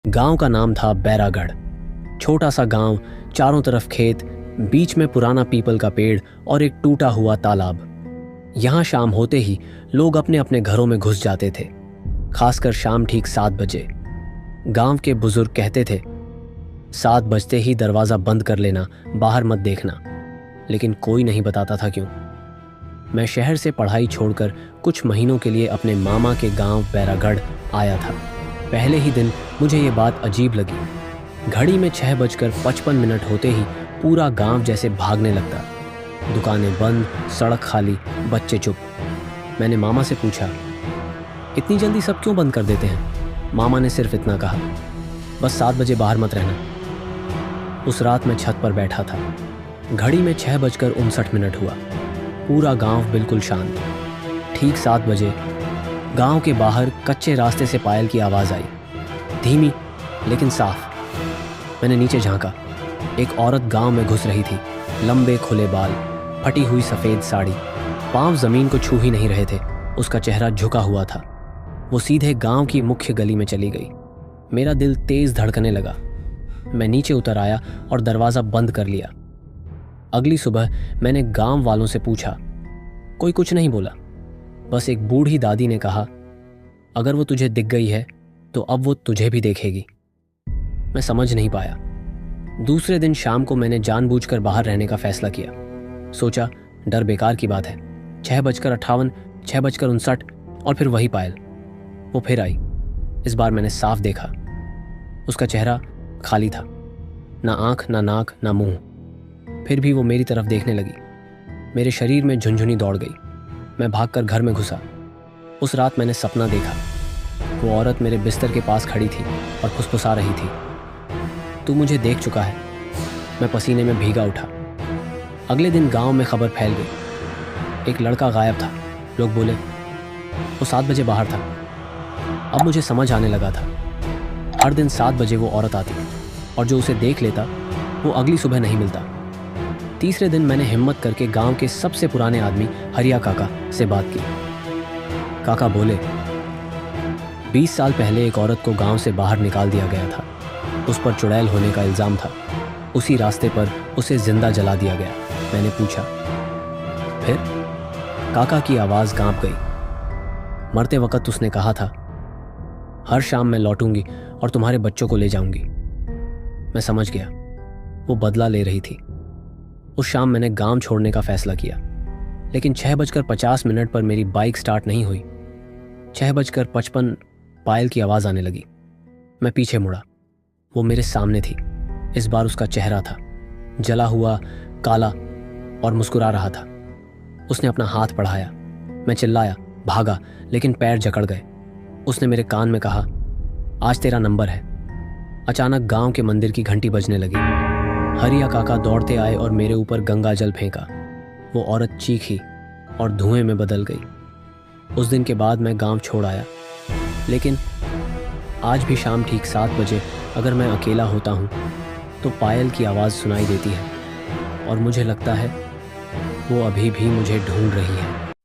गांव का नाम था बैरागढ़। छोटा सा गांव, चारों तरफ खेत, बीच में पुराना पीपल का पेड़ और एक टूटा हुआ तालाब। यहां शाम होते ही लोग अपने अपने घरों में घुस जाते थे, खासकर शाम ठीक 7 बजे। गांव के बुजुर्ग कहते थे, 7 बजते ही दरवाज़ा बंद कर लेना, बाहर मत देखना। लेकिन कोई नहीं बताता था क्यों। मैं शहर से पढ़ाई छोड़कर कुछ महीनों के लिए अपने मामा के गांव बैरागढ़ आया था। पहले ही दिन मुझे ये बात अजीब लगी। घड़ी में 6:55 होते ही पूरा गांव जैसे भागने लगता। दुकानें बंद, सड़क खाली, बच्चे चुप। मैंने मामा से पूछा, इतनी जल्दी सब क्यों बंद कर देते हैं? मामा ने सिर्फ इतना कहा, बस 7 बजे बाहर मत रहना। उस रात मैं छत पर बैठा था। घड़ी में 6:59 हुआ। पूरा गांव बिल्कुल शांत। ठीक 7 बजे गांव के बाहर कच्चे रास्ते से पायल की आवाज़ आई, धीमी लेकिन साफ। मैंने नीचे झांका। एक औरत गांव में घुस रही थी। लंबे खुले बाल, फटी हुई सफ़ेद साड़ी, पांव ज़मीन को छू ही नहीं रहे थे। उसका चेहरा झुका हुआ था। वो सीधे गांव की मुख्य गली में चली गई। मेरा दिल तेज़ धड़कने लगा। मैं नीचे उतर आया और दरवाज़ा बंद कर लिया। अगली सुबह मैंने गांव वालों से पूछा। कोई कुछ नहीं बोला। बस एक बूढ़ी दादी ने कहा, अगर वो तुझे दिख गई है तो अब वो तुझे भी देखेगी। मैं समझ नहीं पाया। दूसरे दिन शाम को मैंने जानबूझकर बाहर रहने का फैसला किया। सोचा, डर बेकार की बात है। 6:58, 6:59 और फिर वही पायल। वो फिर आई। इस बार मैंने साफ देखा। उसका चेहरा खाली था, ना आंख, ना नाक, ना मुंह। फिर भी वो मेरी तरफ देखने लगी। मेरे शरीर में झुनझुनी दौड़ गई। मैं भागकर घर में घुसा। उस रात मैंने सपना देखा। वो औरत मेरे बिस्तर के पास खड़ी थी और फुसफुसा रही थी, तू मुझे देख चुका है। मैं पसीने में भीगा उठा। अगले दिन गांव में खबर फैल गई, एक लड़का गायब था। लोग बोले, वो 7 बजे बाहर था। अब मुझे समझ आने लगा था। हर दिन 7 बजे वो औरत आती और जो उसे देख लेता वो अगली सुबह नहीं मिलता। तीसरे दिन मैंने हिम्मत करके गांव के सबसे पुराने आदमी हरिया काका से बात की। काका बोले, 20 साल पहले एक औरत को गांव से बाहर निकाल दिया गया था। उस पर चुड़ैल होने का इल्ज़ाम था। उसी रास्ते पर उसे जिंदा जला दिया गया। मैंने पूछा, फिर? काका की आवाज़ कांप गई। मरते वक्त उसने कहा था, हर शाम मैं लौटूंगी और तुम्हारे बच्चों को ले जाऊंगी। मैं समझ गया, वो बदला ले रही थी। उस शाम मैंने गांव छोड़ने का फैसला किया। लेकिन 6:50 पर मेरी बाइक स्टार्ट नहीं हुई। 6:55 पायल की आवाज़ आने लगी। मैं पीछे मुड़ा। वो मेरे सामने थी। इस बार उसका चेहरा था जला हुआ, काला और मुस्कुरा रहा था। उसने अपना हाथ बढ़ाया। मैं चिल्लाया, भागा, लेकिन पैर जकड़ गए। उसने मेरे कान में कहा, आज तेरा नंबर है। अचानक गांव के मंदिर की घंटी बजने लगी। हरिया काका दौड़ते आए और मेरे ऊपर गंगा जल फेंका। वो औरत चीखी और धुएं में बदल गई। उस दिन के बाद मैं गांव छोड़ आया। लेकिन आज भी शाम ठीक 7 बजे अगर मैं अकेला होता हूँ तो पायल की आवाज़ सुनाई देती है और मुझे लगता है वो अभी भी मुझे ढूंढ रही है।